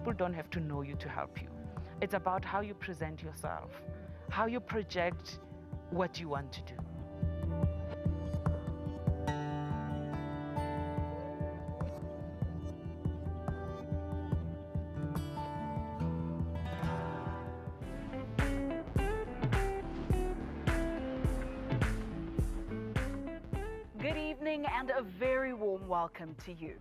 people don't have to know you to help you. It's about how you present yourself, how you project what you want to do. Good evening and a very warm welcome to you.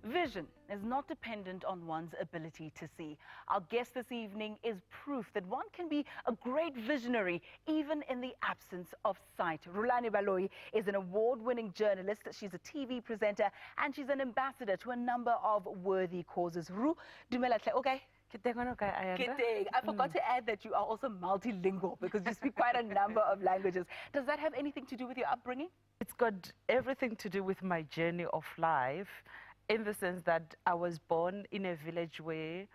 Vision is not dependent on one's ability to see. Our guest this evening is proof that one can be a great visionary even in the absence of sight. Rhulani Baloyi is an award-winning journalist. She's a TV presenter and she's an ambassador to a number of worthy causes. Ru, dumela hle, okay? I forgot to add that you are also multilingual because you speak quite a number of languages. Does that have anything to do with your upbringing? It's got everything to do with my journey of life, in the sense that I was born in a village where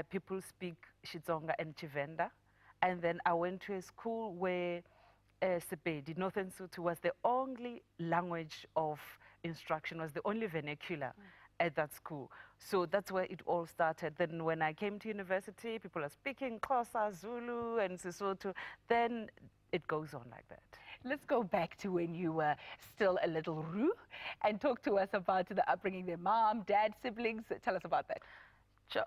people speak Xitsonga and Tshivenda. And then I went to a school where Sepedi, Northern Sotho, was the only language of instruction, was the only vernacular at that school. So that's where it all started. Then when I came to university, people are speaking Xhosa, Zulu, and Sesotho. Then it goes on like that. Let's go back to when you were still a little Ru and talk to us about the upbringing, their mom, dad, siblings. Tell us about that. Sure.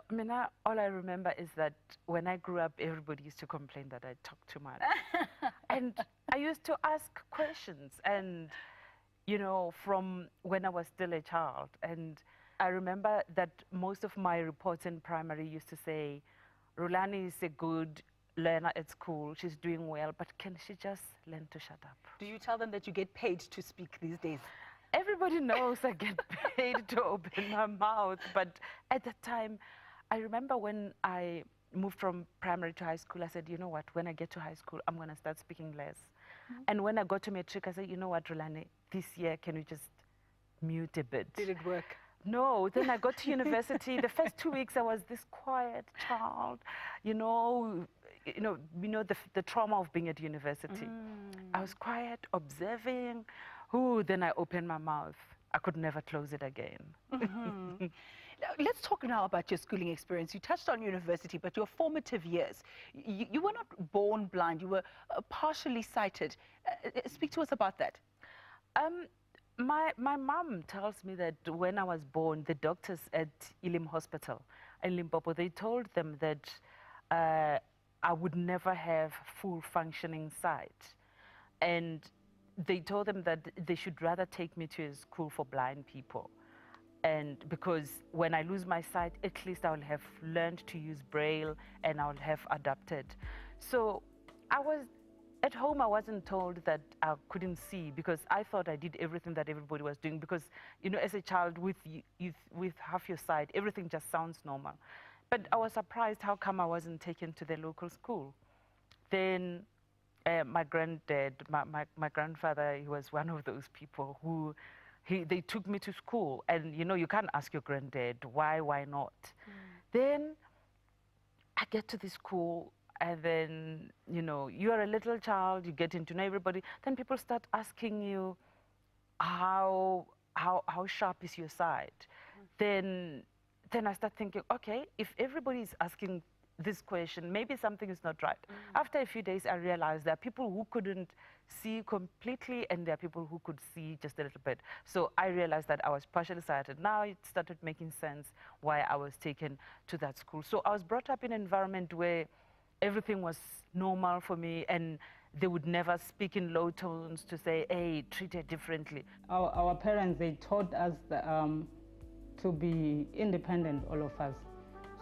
All I remember is that when I grew up, everybody used to complain that I talk too much. And I used to ask questions, and, you know, from when I was still a child. And I remember that most of my reports in primary used to say, Rhulani is a good learner at school, she's doing well, but can she just learn to shut up? Do you tell them that you get paid to speak these days? Everybody knows I get paid to open my mouth, but at that time, I remember when I moved from primary to high school, I said, you know what, when I get to high school, I'm going to start speaking less. And when I got to matric, I said, you know what, Rhulani, this year, can you just mute a bit? Did it work? No, then I got to university. The first 2 weeks, I was this quiet child, you know the trauma of being at university. I was quiet, observing. Then I opened my mouth. I could never close it again. Let's talk now about your schooling experience. You touched on university, but your formative years. You were not born blind. You were partially sighted. Speak to us about that. My mom tells me that when I was born, the doctors at Elim Hospital in Limpopo, they told them that I would never have full functioning sight. And they told them that they should rather take me to a school for blind people. And because when I lose my sight, at least I will have learned to use Braille and I will have adapted. So at home, I wasn't told that I couldn't see because I thought I did everything that everybody was doing because, you know, as a child with half your sight, everything just sounds normal. But I was surprised how come I wasn't taken to the local school. Then my granddad, my grandfather, he was one of those people who, they took me to school. And, you know, you can't ask your granddad, why not? Then I get to the school, and then, you know, you are a little child, you get to know everybody. Then people start asking you, how sharp is your sight? Then I start thinking, okay, if everybody is asking this question, maybe something is not right. After a few days, I realized there are people who couldn't see completely and there are people who could see just a little bit. So I realized that I was partially sighted. Now it started making sense why I was taken to that school. So I was brought up in an environment where everything was normal for me, and they would never speak in low tones to say, hey, treat her differently. Our parents, they taught us to be independent, all of us.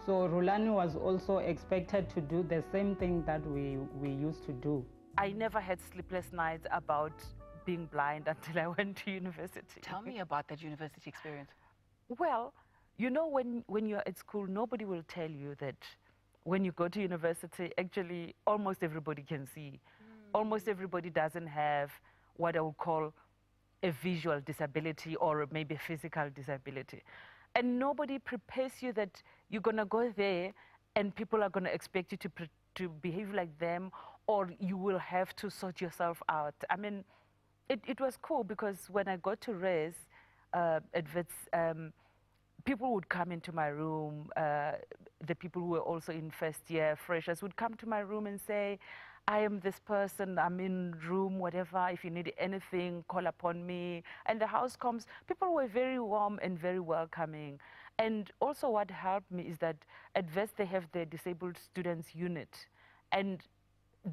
So Rhulani was also expected to do the same thing that we used to do. I never had sleepless nights about being blind until I went to university. Tell me about that university experience. Well, you know, when you're at school, nobody will tell you that when you go to university, actually, almost everybody can see. Almost everybody doesn't have what I would call a visual disability or maybe a physical disability. And nobody prepares you that you're going to go there and people are going to expect you to behave like them, or you will have to sort yourself out. I mean, it was cool because when I got to res, at Wits, people would come into my room, the people who were also in first year, freshers, would come to my room and say, I am this person, I'm in room, whatever, if you need anything, call upon me. And the house comes, people were very warm and very welcoming. And also what helped me is that at VEST they have the disabled students unit, and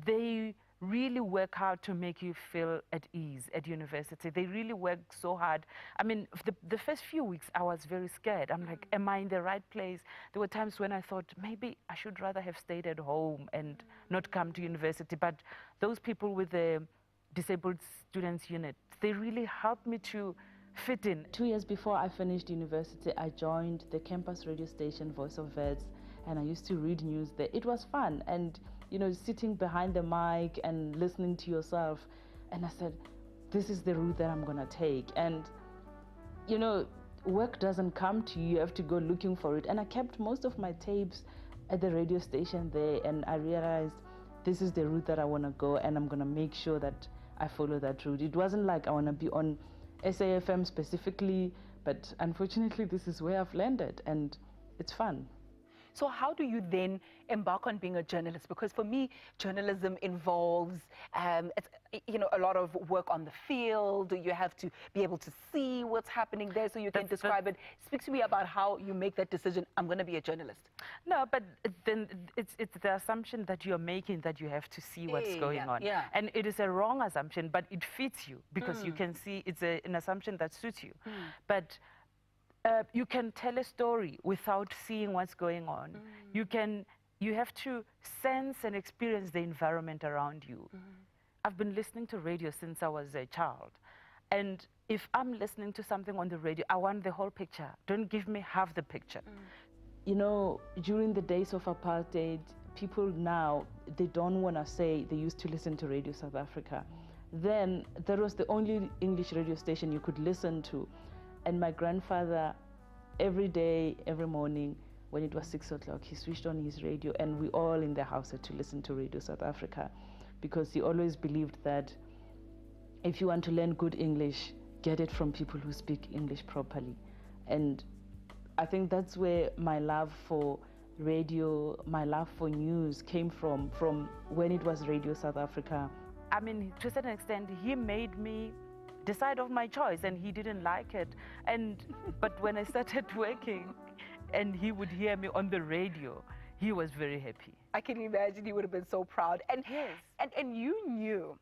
they really work hard to make you feel at ease at university. They really work so hard. I mean, the first few weeks I was very scared. I'm like, am I in the right place? There were times when I thought maybe I should rather have stayed at home and not come to university. But those people with the disabled students unit, they really helped me to fit in. 2 years before I finished university, I joined the campus radio station Voice of Vets, and I used to read news there. It was fun, and you know, sitting behind the mic and listening to yourself. And I said, this is the route that I'm gonna take. And you know, work doesn't come to you, you have to go looking for it. And I kept most of my tapes at the radio station there, and I realized this is the route that I wanna go, and I'm gonna make sure that I follow that route. It wasn't like I wanna be on SAFM specifically, but unfortunately this is where I've landed, and it's fun. So how do you then embark on being a journalist? Because for me, journalism involves, you know, a lot of work on the field. You have to be able to see what's happening there so you can describe it. Speak to me about how you make that decision, I'm going to be a journalist. No, but then it's the assumption that you're making that you have to see what's going on. Yeah. And it is a wrong assumption, but it fits you because you can see it's an assumption that suits you. But you can tell a story without seeing what's going on. You have to sense and experience the environment around you. I've been listening to radio since I was a child. And if I'm listening to something on the radio, I want the whole picture. Don't give me half the picture. You know, during the days of apartheid, people now, they don't want to say they used to listen to Radio South Africa. Then that was the only English radio station you could listen to. And my grandfather, every day, every morning, when it was 6 o'clock, he switched on his radio, and we all in the house had to listen to Radio South Africa, because he always believed that if you want to learn good English, get it from people who speak English properly. And I think that's where my love for radio, my love for news came from when it was Radio South Africa. I mean, to a certain extent, he made me decide of my choice, and he didn't like it. But when I started working and he would hear me on the radio, he was very happy. I can imagine he would have been so proud. And, yes. and you knew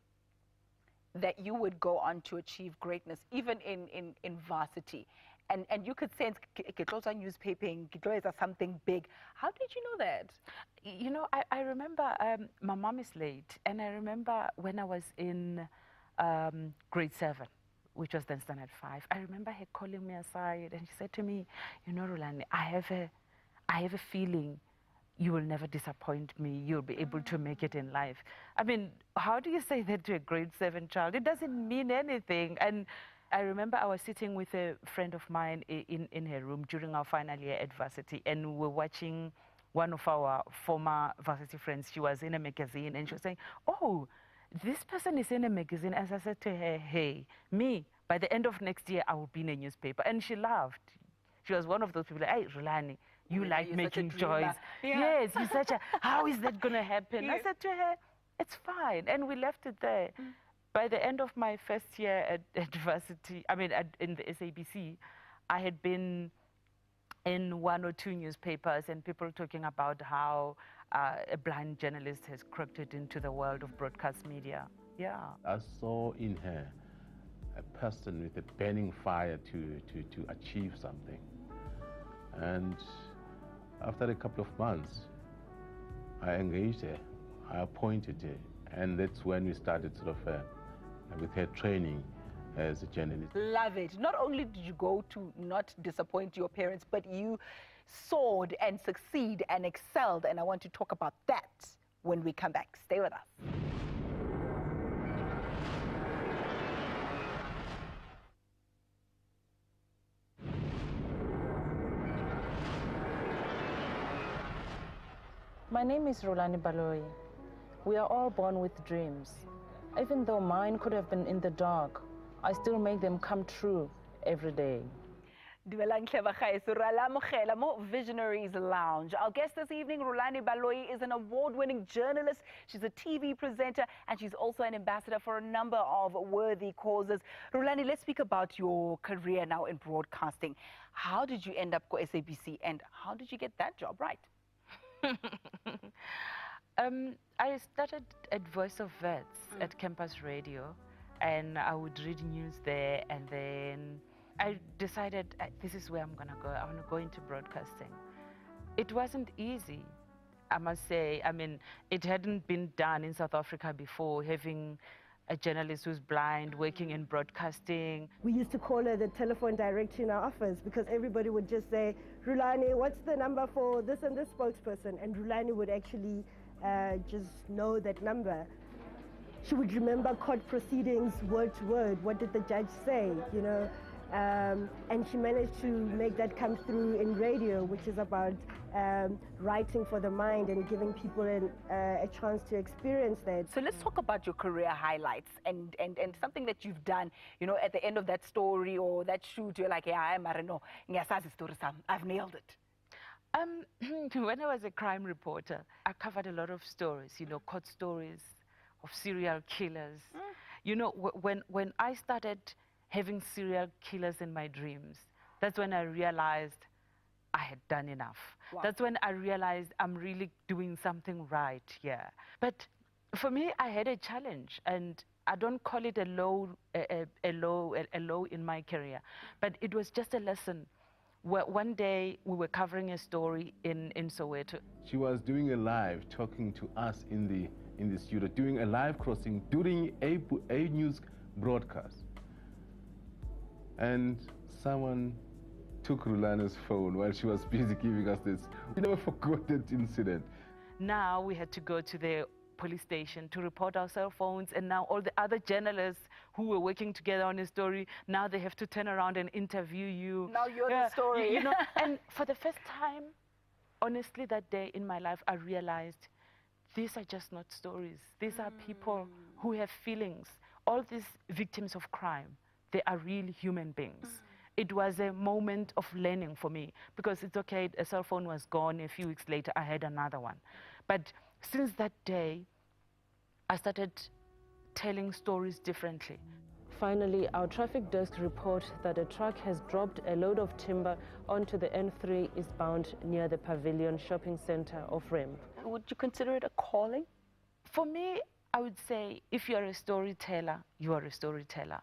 that you would go on to achieve greatness, even in varsity. And you could sense Kitloza newspapering, Kitloza something big. How did you know that? You know, I remember my mom is late, and I remember when I was in grade 7, which was then standard 5. I remember her calling me aside, and she said to me, you know, Rhulani, I have a feeling you will never disappoint me. You'll be able to make it in life. I mean, how do you say that to a grade 7 child? It doesn't mean anything. And I remember I was sitting with a friend of mine in her room during our final year at varsity, and we were watching one of our former varsity friends. She was in a magazine, and she was saying, oh, this person is in a magazine. As I said to her, hey, me, by the end of next year, I will be in a newspaper. And she laughed. She was one of those people, hey, Rhulani, you like making choice. Yeah. Yes, you're such a, how is that going to happen? Yeah. I said to her, it's fine. And we left it there. By the end of my first year at varsity, I mean, in the SABC, I had been in 1 or 2 newspapers, and people talking about how a blind journalist has cracked it into the world of broadcast media. Yeah. I saw in her a person with a burning fire to achieve something. And after a couple of months, I engaged her, I appointed her, and that's when we started sort of with her training as a journalist. Love it. Not only did you go to not disappoint your parents, but you soared and succeed and excelled, and I want to talk about that when we come back. Stay with us. My name is Rhulani Baloyi. We are all born with dreams. Even though mine could have been in the dark, I still make them come true every day. Visionaries Lounge. Our guest this evening, Rhulani Baloyi, is an award-winning journalist. She's a TV presenter, and she's also an ambassador for a number of worthy causes. Rhulani, let's speak about your career now in broadcasting. How did you end up with SABC, and how did you get that job right? I started at Voice of Vets at campus radio, and I would read news there, and then I decided this is where I'm gonna go. I want to go into broadcasting. It wasn't easy, I must say. I mean, it hadn't been done in South Africa before, having a journalist who's blind working in broadcasting. We used to call her the telephone director in our office because everybody would just say, Rhulani, what's the number for this and this spokesperson? And Rhulani would actually just know that number. She would remember court proceedings word to word. What did the judge say, you know? And she managed to make that come through in radio, which is about writing for the mind and giving people a chance to experience that. So let's talk about your career highlights and something that you've done, you know, at the end of that story or that shoot, you're like, yeah, I've nailed it. When I was a crime reporter, I covered a lot of stories, you know, court stories of serial killers. You know, when I started having serial killers in my dreams, that's when I realized I had done enough. Wow. That's when I realized I'm really doing something right here. But for me, I had a challenge, and I don't call it a low in my career, but it was just a lesson. One day we were covering a story in Soweto. She was doing a live, talking to us in the studio, doing a live crossing during a news broadcast. And someone took Rhulani's phone while she was busy giving us this. We never forgot that incident. Now we had to go to the police station to report our cell phones, and now all the other journalists who were working together on a story, now they have to turn around and interview you. Now you're the story. You know, and for the first time, honestly, that day in my life, I realized these are just not stories. These are people who have feelings. All these victims of crime, they are real human beings. It was a moment of learning for me, because it's okay, a cell phone was gone, a few weeks later I had another one. But since that day, I started telling stories differently. Finally, our traffic desk report that a truck has dropped a load of timber onto the N3 eastbound near the Pavilion Shopping Center of Rem. Would you consider it a calling? For me, I would say if you're a storyteller, you are a storyteller.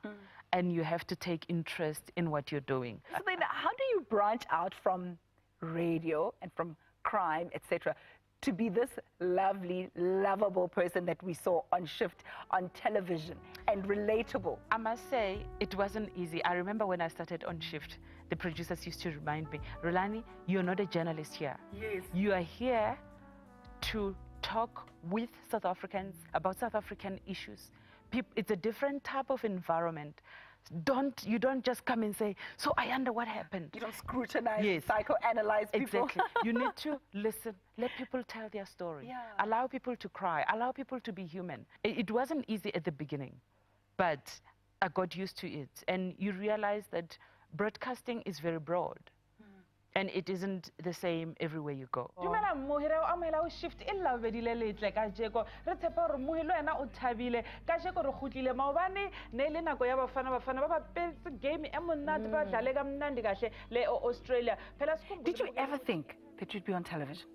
And you have to take interest in what you're doing. So then how do you branch out from radio and from crime, etc., to be this lovely, lovable person that we saw on shift on television and relatable? I must say, it wasn't easy. I remember when I started on shift, the producers used to remind me, Rhulani, you're not a journalist here. Yes. You are here to talk with South Africans about South African issues. It's a different type of environment. You don't just come and say, so Ayanda, what happened? You don't scrutinize, yes, psychoanalyze people. Exactly. You need to listen, let people tell their story. Yeah. Allow people to cry, allow people to be human. It wasn't easy at the beginning, but I got used to it. And you realize that broadcasting is very broad. And it isn't the same everywhere you go. Shift illa vedile letle ka jeko re tshepa re mohelo ena o thabile ka jeko re khutlile maobane ne le nako ya bafana ba ba petse game e monate ba dlale ka mnandi kahle le Australia. Did you ever think that you'd be on television?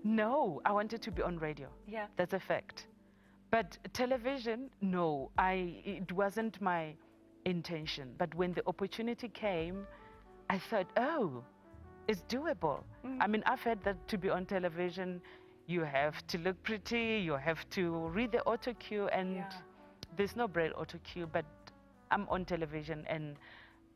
No, I wanted to be on radio. Yeah. That's a fact. But television, no, it wasn't my intention. But when the opportunity came, I thought, oh, it's doable. I mean, I've heard that to be on television, you have to look pretty, you have to read the auto cue, and there's no braille auto cue, but I'm on television and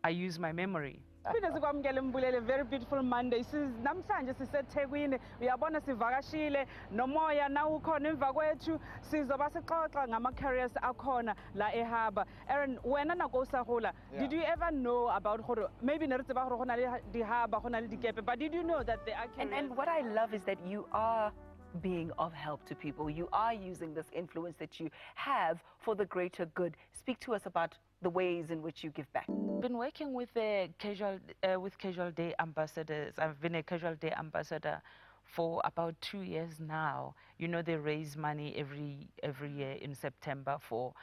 I use my memory. Very beautiful Monday. Namhlanje siseThekwini uyabona sivakashile nomoya na ukhona emva kwethu sizoba sixoxa ngama-careers akhona la eHarbour. Aaron, wena nako usahula, did you ever know about maybe ne re tseba gore gona le di-Harbour, gona le dikepe, but did you know that there are careers? And what I love is that you are being of help to people. You are using this influence that you have for the greater good. Speak to us about the ways in which you give back. I've been working with the Casual Day ambassadors. I've been a Casual Day ambassador for about 2 years now. You know, they raise money every year in September for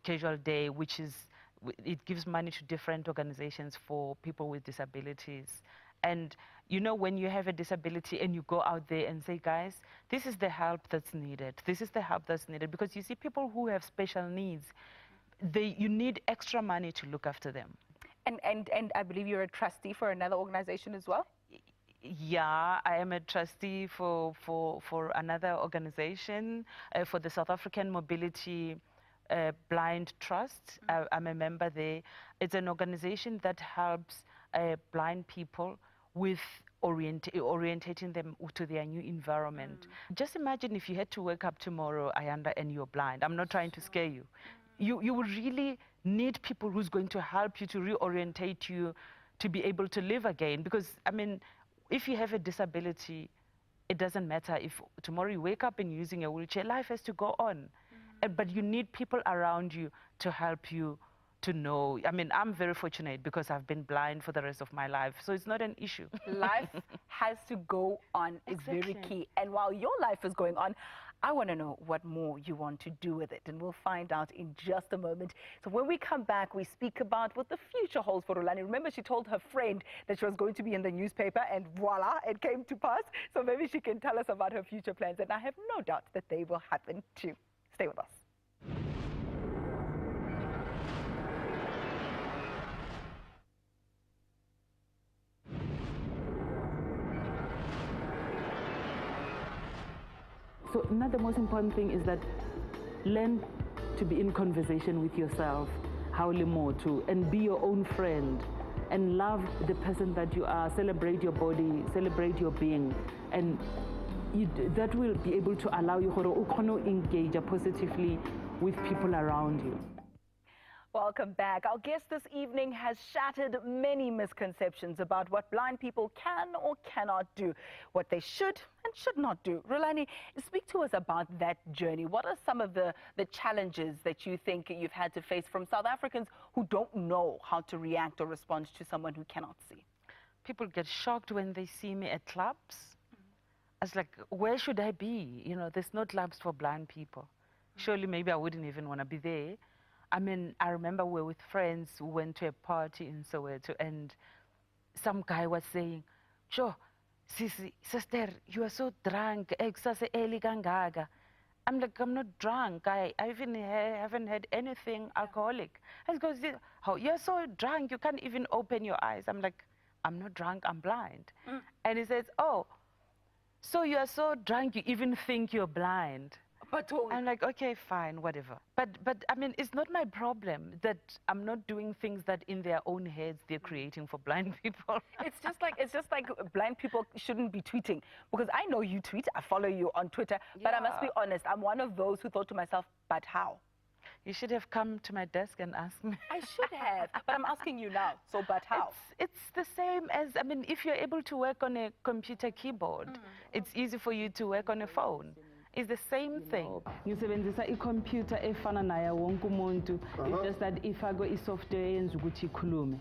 Casual Day, which is, it gives money to different organizations for people with disabilities. And you know, when you have a disability and you go out there and say, guys, this is the help that's needed. This is the help that's needed. Because you see, people who have special needs, you need extra money to look after them. And I believe you're a trustee for another organization as well? Yeah, I am a trustee for another organization, for the South African Mobility Blind Trust. I'm a member there. It's an organization that helps blind people with orientating them to their new environment. Just imagine if you had to wake up tomorrow, Ayanda, and you're blind. I'm not trying to scare you. You would really need people who's going to help you to reorientate you to be able to live again. Because, I mean, if you have a disability, it doesn't matter if tomorrow you wake up and you're using a wheelchair, life has to go on. But you need people around you to help you to know. I mean, I'm very fortunate because I've been blind for the rest of my life, so it's not an issue. Life has to go on is very key. And while your life is going on, I want to know what more you want to do with it, and we'll find out in just a moment. So when we come back, we speak about what the future holds for Rhulani. Remember, she told her friend that she was going to be in the newspaper, and voila, it came to pass. So maybe she can tell us about her future plans, and I have no doubt that they will happen too. Stay with us. So now the most important thing is that learn to be in conversation with yourself, and be your own friend, and love the person that you are, celebrate your body, celebrate your being, and that will be able to allow you to engage positively with people around you. Welcome back. Our guest this evening has shattered many misconceptions about what blind people can or cannot do, what they should and should not do. Rhulani, speak to us about that journey. What are some of the challenges that you think you've had to face from South Africans who don't know how to react or respond to someone who cannot see? People get shocked when they see me at clubs. It's like, where should I be? You know, there's no clubs for blind people. Surely maybe I wouldn't even want to be there. I mean, I remember we were with friends who went to a party in Soweto, and some guy was saying, "Sure, sister, you are so drunk. I'm like, I'm not drunk. I even haven't had anything alcoholic." And he goes, "How, you're so drunk, you can't even open your eyes." I'm like, I'm not drunk, I'm blind. And he says, "Oh, so you are so drunk, you even think you're blind." But I'm like, okay, fine, whatever. But I mean, it's not my problem that I'm not doing things that in their own heads they're creating for blind people. It's just like blind people shouldn't be tweeting, because I know you tweet. I follow you on Twitter, but I must be honest. I'm one of those who thought to myself, but how? You should have come to my desk and asked me. I should have, but I'm asking you now. So, but how? It's the same as, I mean, if you're able to work on a computer keyboard, it's easy for you to work on a phone. It's the same thing. Ngisebenzisa i-computer efana naye wonke umuntu. It's just that ifakwe i-software yenza ukuthi ikhulume.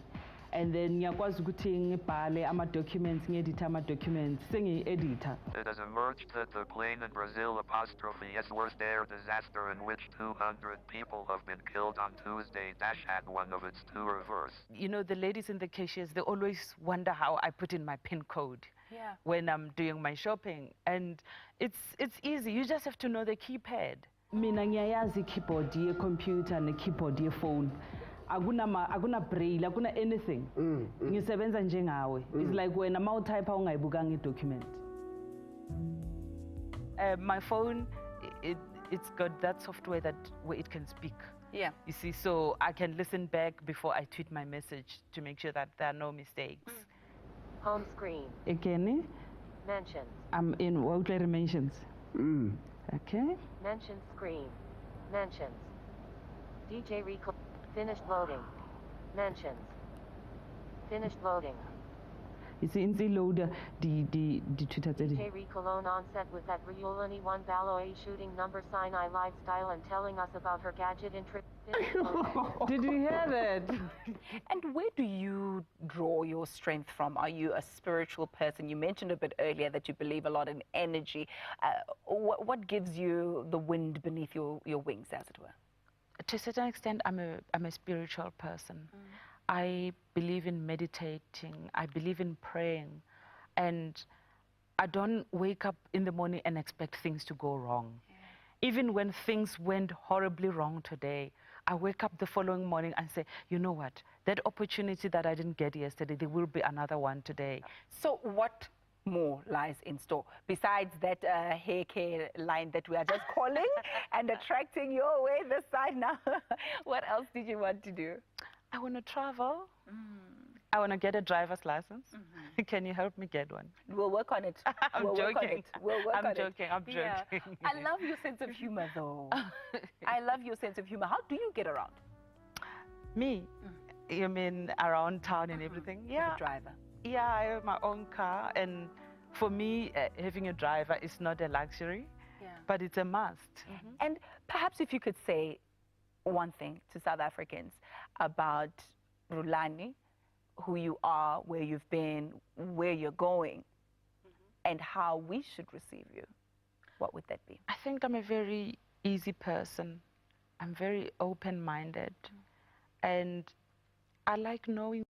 And then ngiyakwazi ukuthi ngibhale ama-documents, ngedit ama-documents, sengiyi-editor. It has emerged that the plane in Brazil *S worst air disaster in which 200 people have been killed on Tuesday had one of its two reverse. You know, the ladies in the cashiers, they always wonder how I put in my PIN code. Yeah. When I'm doing my shopping, and it's easy. You just have to know the keypad. Mina ngiyayazi i-keyboard ye-computer ne-keyboard ye-phone. Akuna braille, akuna anything. Ngisebenza njengawe. It's like when I'm out type ungayibukanga i-document. My phone, it's got that software where it can speak. Yeah. You see, so I can listen back before I tweet my message to make sure that there are no mistakes. Home screen. Again? Mentions. I'm in Witwatersrand mentions. Okay. Mention screen. Mentions. DJ recall. Finished loading. Mentions. Finished loading. It's in Siloe the Twitter. Terry Cologne on set with that Rhulani Baloyi shooting number Sinai lifestyle and telling us about her gadget and trip. Did you hear that? And where do you draw your strength from? Are you a spiritual person? You mentioned a bit earlier that you believe a lot in energy. What gives you the wind beneath your wings, as it were? To a certain extent, I'm a spiritual person. I believe in meditating. I believe in praying. And I don't wake up in the morning and expect things to go wrong. Even when things went horribly wrong today, I wake up the following morning and say, you know what? That opportunity that I didn't get yesterday, there will be another one today. So what more lies in store besides that hair care line that we are just calling and attracting your way this side now? What else did you want to do? I want to travel. I want to get a driver's license. Can you help me get one? We'll work on it. I'm joking. I'm joking. I love your sense of humor, though. I love your sense of humor. How do you get around? Me? You mean around town and everything? Yeah. As a driver. Yeah, I have my own car, and for me, having a driver is not a luxury, but it's a must. And perhaps if you could say one thing to South Africans about Rhulani, who you are, where you've been, where you're going, and how we should receive you, what would that be? I think I'm a very easy person. I'm very open-minded, and I like knowing